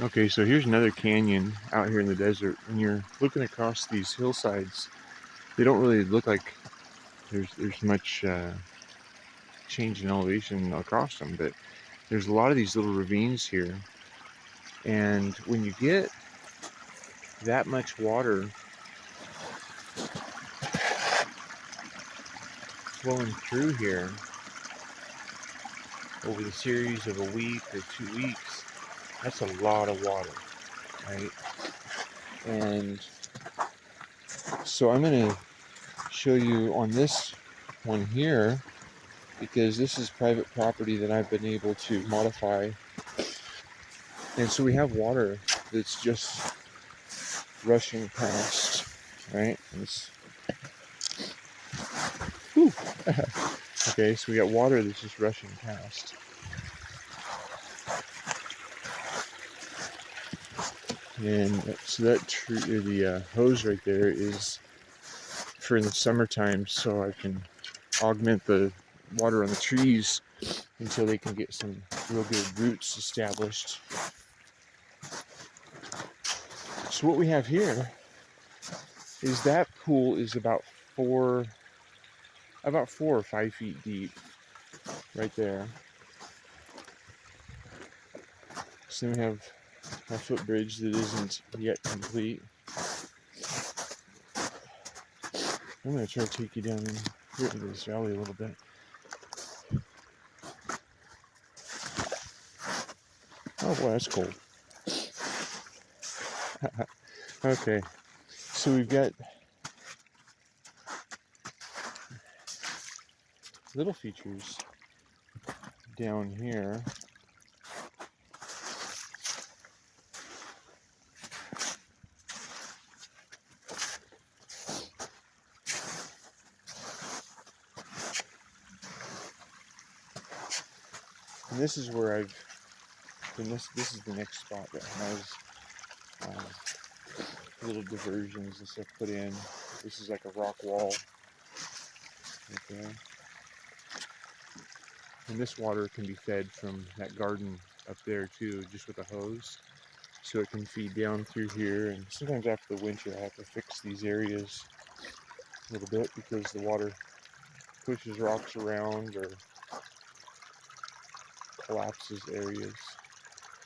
Okay, so here's another canyon out here in the desert. When you're looking across these hillsides, they don't really look like there's much change in elevation across them, but there's a lot of these little ravines here. And when you get that much water flowing through here over the series of a week or 2 weeks, that's a lot of water, right? And so I'm going to show you on this one here, because this is private property that I've been able to modify. And so we have water that's just rushing past, right? Okay, so we got water that's just rushing past. And so that the hose right there is for in the summertime, so I can augment the water on the trees until they can get some real good roots established. So what we have here is that pool is about 4 or 5 feet deep right there. So then we have a footbridge that isn't yet complete. I'm going to try to take you down in here into this valley a little bit. Oh boy, that's cold. Okay, so we've got little features down here. And this is where this is the next spot that has little diversions and stuff put in. This is like a rock wall right there. And this water can be fed from that garden up there too, just with a hose. So it can feed down through here. And sometimes after the winter, I have to fix these areas a little bit because the water pushes rocks around or collapses areas.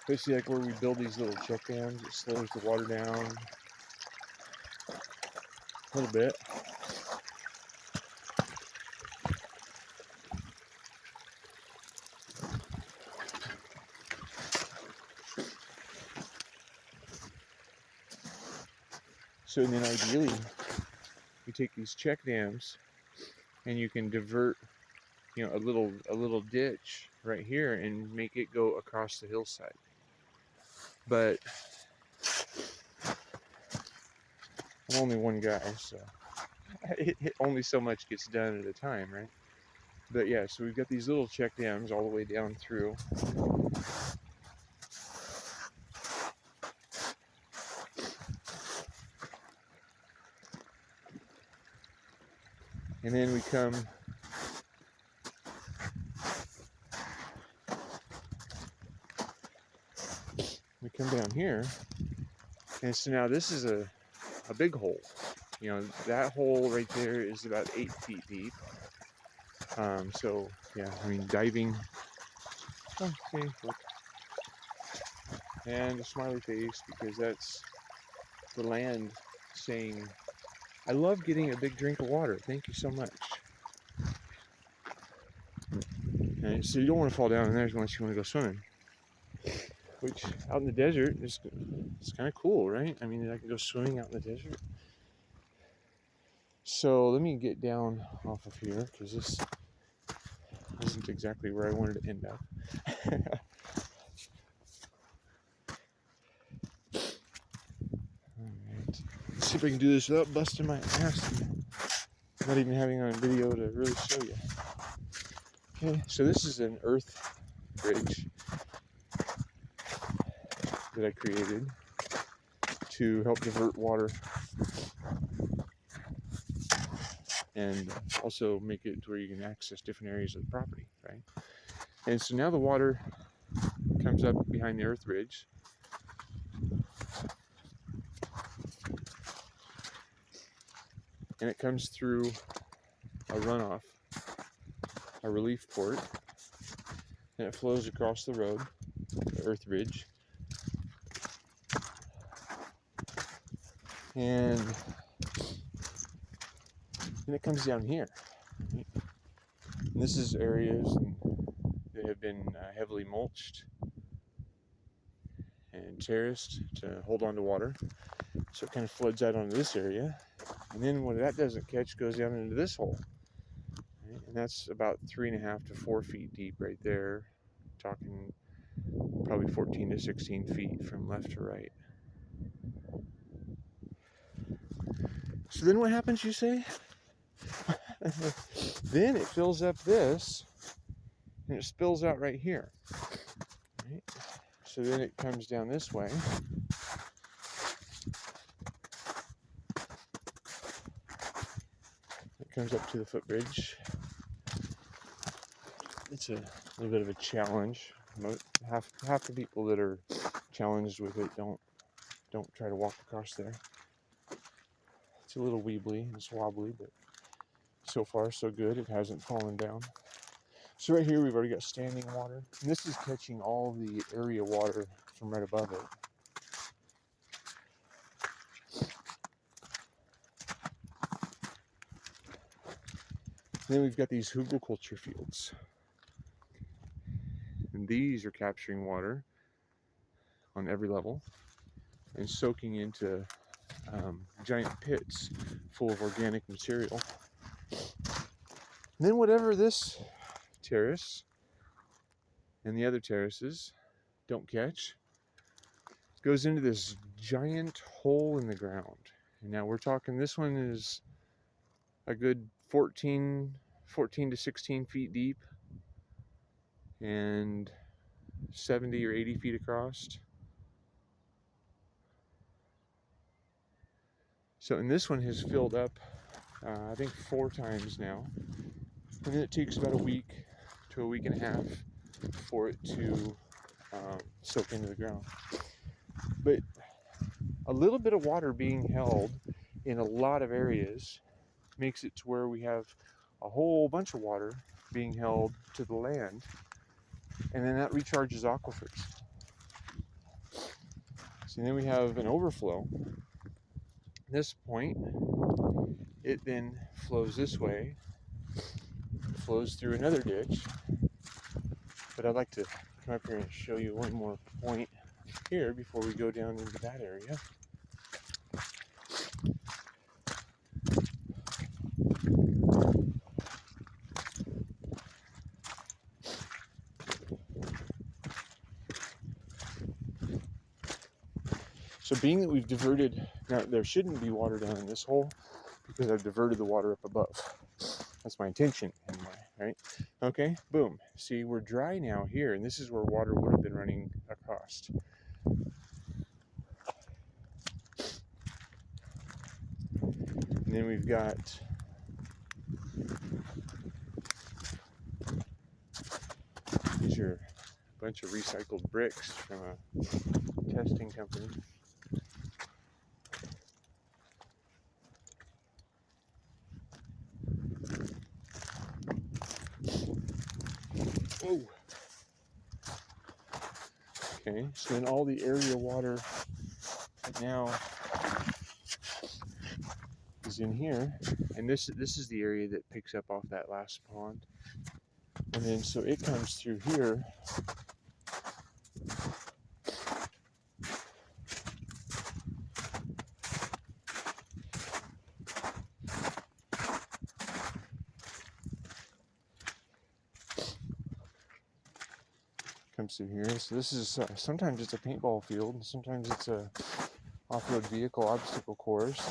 But see, like where we build these little check dams, it slows the water down a little bit. So then ideally, you take these check dams and you can divert, a little ditch right here and make it go across the hillside. But I'm only one guy, so only so much gets done at a time, right? But yeah, so we've got these little check dams all the way down through. And then we come down here. And so now this is a big hole. That hole right there is about 8 feet deep. So yeah, I mean diving. Oh, okay, look. And a smiley face, because that's the land saying, I love getting a big drink of water. Thank you so much. Okay, so you don't want to fall down in there unless you want to go swimming. Which out in the desert it's kind of cool, right? I mean, I can go swimming out in the desert. So let me get down off of here because this isn't exactly where I wanted to end up. Alright. Let's see if I can do this without busting my ass. Not even having on video to really show you. Okay, so this is an earth bridge that I created to help divert water and also make it to where you can access different areas of the property, right? And so now the water comes up behind the earth ridge, and it comes through a runoff, a relief port, and it flows across the road, the earth ridge, and then it comes down here. Right? And this is areas that have been heavily mulched and terraced to hold on to water. So it kind of floods out onto this area. And then when that doesn't catch, goes down into this hole. Right? And that's about 3.5 to 4 feet deep right there. Talking probably 14 to 16 feet from left to right. So then what happens, you say? Then it fills up this and it spills out right here. Right? So then it comes down this way. It comes up to the footbridge. It's a little bit of a challenge. Half the people that are challenged with it don't try to walk across there. It's a little weebly and swobbly, but so far so good. It hasn't fallen down. So right here we've already got standing water, and this is catching all the area water from right above it. Then we've got these hugelkultur fields, and these are capturing water on every level and soaking into giant pits full of organic material. And then whatever this terrace and the other terraces don't catch goes into this giant hole in the ground. And now we're talking, this one is a good 14 to 16 feet deep and 70 or 80 feet across. So, and this one has filled up, I think 4 times now. And then it takes about a week to a week and a half for it to soak into the ground. But a little bit of water being held in a lot of areas makes it to where we have a whole bunch of water being held to the land, and then that recharges aquifers. So then we have an overflow. At this point, it then flows this way, flows through another ditch. But I'd like to come up here and show you one more point here before we go down into that area. So being that we've diverted, now there shouldn't be water down in this hole because I've diverted the water up above. That's my intention anyway, right? Okay, boom. See, we're dry now here, and this is where water would have been running across. And then we've got these are a bunch of recycled bricks from a testing company. Oh. Okay, so then all the area water right now is in here, and this is the area that picks up off that last pond, and then so it comes through here. Comes through here. So this is sometimes it's a paintball field, and sometimes it's a off-road vehicle obstacle course.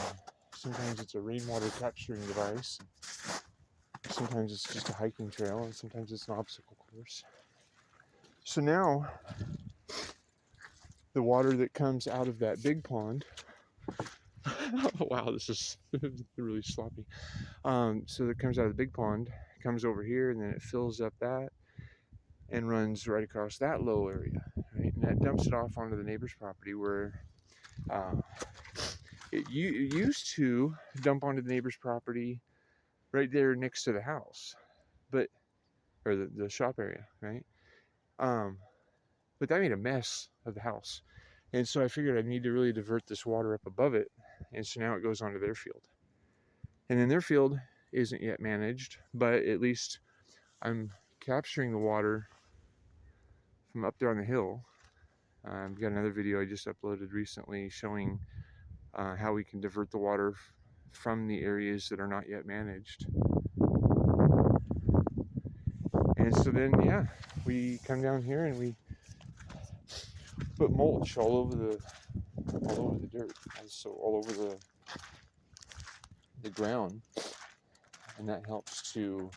Sometimes it's a rainwater capturing device. Sometimes it's just a hiking trail, and sometimes it's an obstacle course. So now, the water that comes out of that big pond, wow, this is really sloppy. So that comes out of the big pond, comes over here, and then it fills up that and runs right across that low area, right? And that dumps it off onto the neighbor's property where it used to dump onto the neighbor's property right there next to the house, but or the shop area, right? But that made a mess of the house, and so I figured I need to really divert this water up above it, and so now it goes onto their field, and then their field isn't yet managed, but at least I'm capturing the water from up there on the hill. I've got another video I just uploaded recently showing how we can divert the water from the areas that are not yet managed. And so then, yeah, we come down here and we put mulch all over the dirt, so all over the ground, and that helps to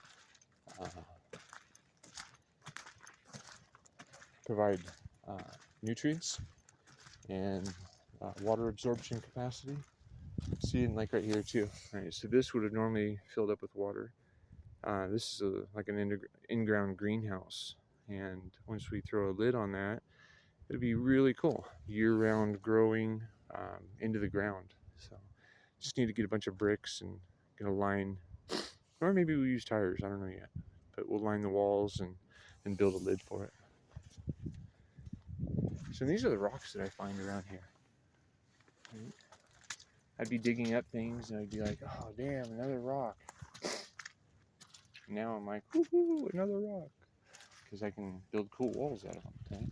provide nutrients and water absorption capacity. See, and like right here too, right? So this would have normally filled up with water. This is like an in-ground greenhouse, and once we throw a lid on that, it'd be really cool, year-round growing into the ground. So just need to get a bunch of bricks and get a line, or maybe we use tires, I don't know yet, but we'll line the walls and build a lid for it. So these are the rocks that I find around here. Right? I'd be digging up things and I'd be like, oh damn, another rock. Now I'm like, woohoo, another rock, because I can build cool walls out of them. Okay?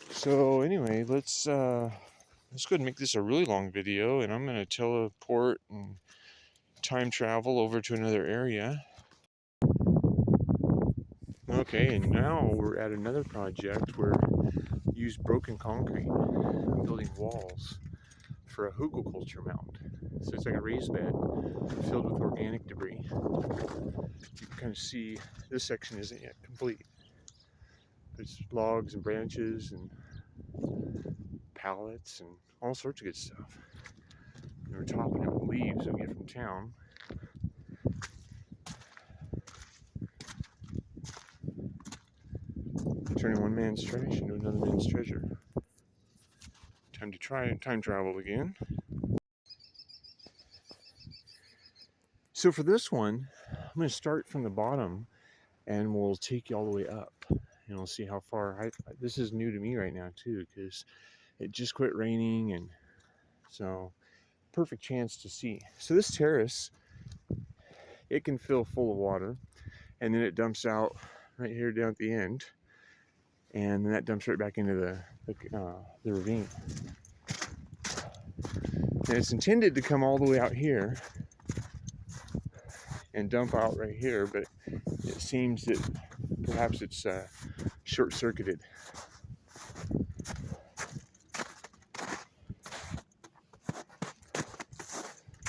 So anyway, let's go ahead and make this a really long video, and I'm going to teleport and time travel over to another area. Okay, and now we're at another project where we use broken concrete. I'm building walls for a hugelkultur mound. So it's like a raised bed filled with organic debris. You can kind of see this section isn't yet complete. There's logs and branches and pallets and all sorts of good stuff. And we're topping it with leaves that we get from town. Turning one man's trash into another man's treasure. Time to try time travel again. So for this one, I'm going to start from the bottom and we'll take you all the way up. And we'll see how far. This is new to me right now too, because it just quit raining, and so perfect chance to see. So this terrace, it can fill full of water, and then it dumps out right here down at the end, and then that dumps right back into the ravine. And it's intended to come all the way out here and dump out right here, but it seems that perhaps it's short-circuited.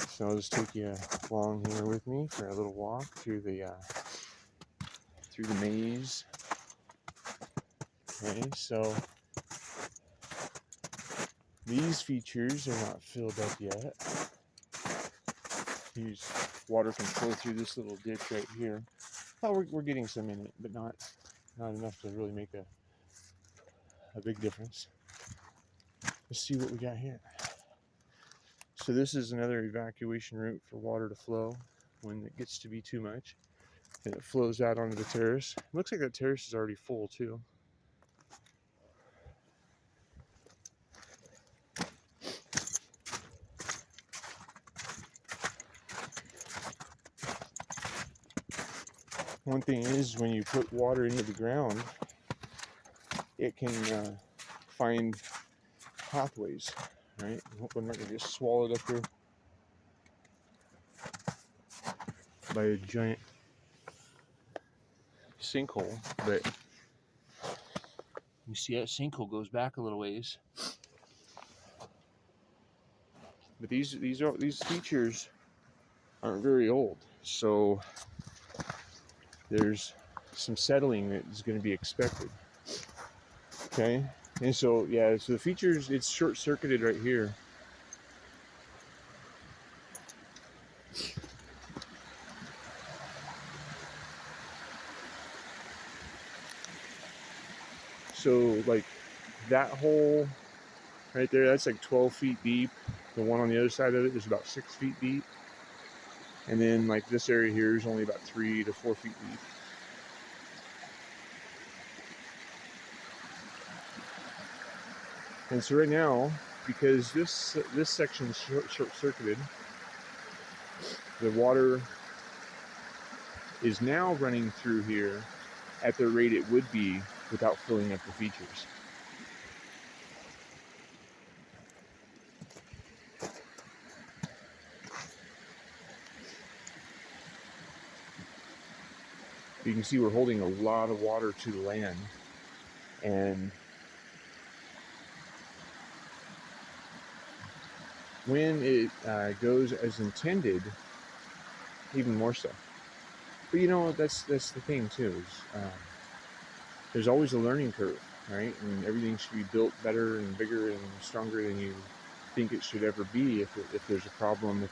So I'll just take you along here with me for a little walk through the maze. Okay, so these features are not filled up yet. Water can flow through this little ditch right here. Oh, we're getting some in it, but not enough to really make a big difference. Let's see what we got here. So this is another evacuation route for water to flow when it gets to be too much, and it flows out onto the terrace. It looks like that terrace is already full too. One thing is, when you put water into the ground, it can find pathways, right? I hope I'm not going to get swallowed up here by a giant sinkhole, but you see that sinkhole goes back a little ways. But these features aren't very old, so there's some settling that is going to be expected. Okay, and so yeah, so the features, it's short-circuited right here. So like that hole right there, that's like 12 feet deep. The one on the other side of it is about 6 feet deep. And then like this area here is only about 3 to 4 feet deep. And so right now, because this section is short-circuited, the water is now running through here at the rate it would be without filling up the features. You can see we're holding a lot of water to the land, and when it goes as intended, even more so. But you know, that's the thing too, is there's always a learning curve, right? And everything should be built better and bigger and stronger than you think it should ever be if there's a problem,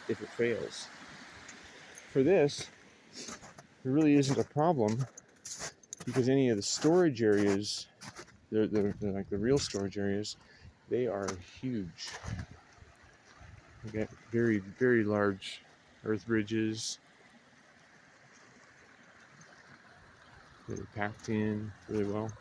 if it fails. For this, there really isn't a problem, because any of the storage areas, they're like the real storage areas, they are huge. We got very, very large earth bridges that are packed in really well.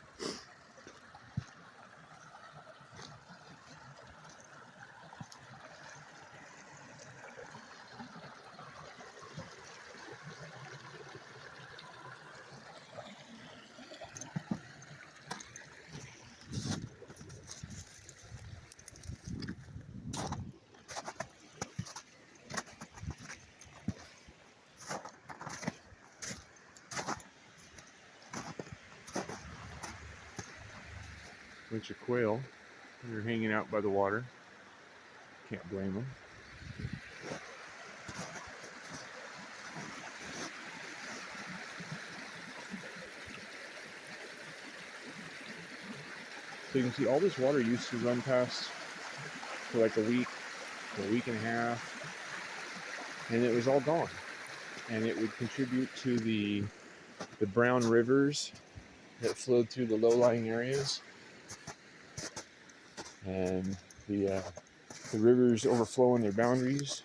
Bunch of quail, they're hanging out by the water. Can't blame them. So you can see all this water used to run past for like a week and a half, and it was all gone. And it would contribute to the brown rivers that flowed through the low-lying areas, and the rivers overflowing their boundaries.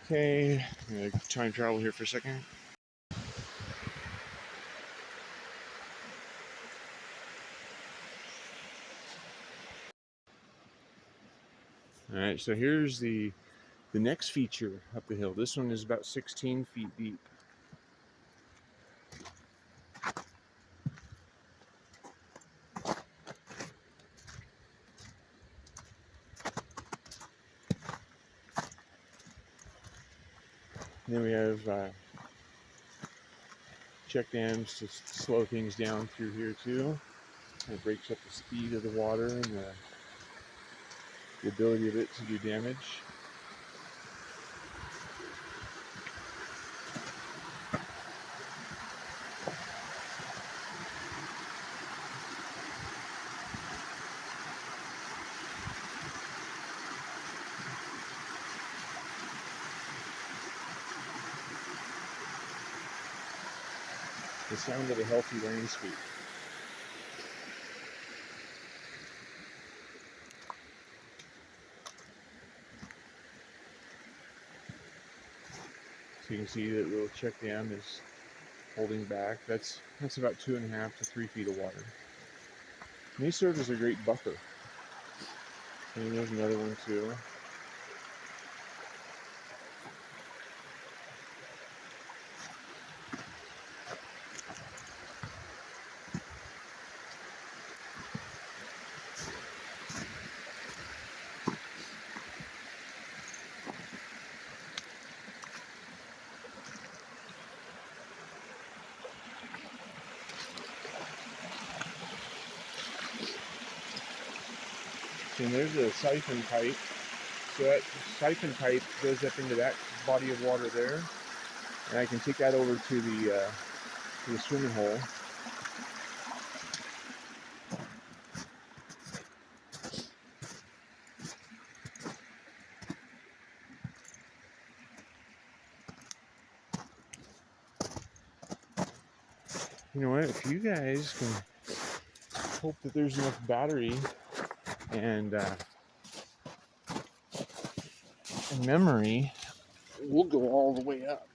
Okay, I'm gonna time travel here for a second. All right, so here's the next feature up the hill. This one is about 16 feet deep. And then we have check dams to slow things down through here too. It breaks up the speed of the water and the ability of it to do damage. The sound of a healthy rain sweep. So you can see that little check dam is holding back. That's about 2.5 to 3 feet of water. And these serve as a great buffer. And there's another one too. And there's a siphon pipe. So that siphon pipe goes up into that body of water there, and I can take that over to the swimming hole. you know what? If you guys can hope that there's enough battery and memory, we'll go all the way up.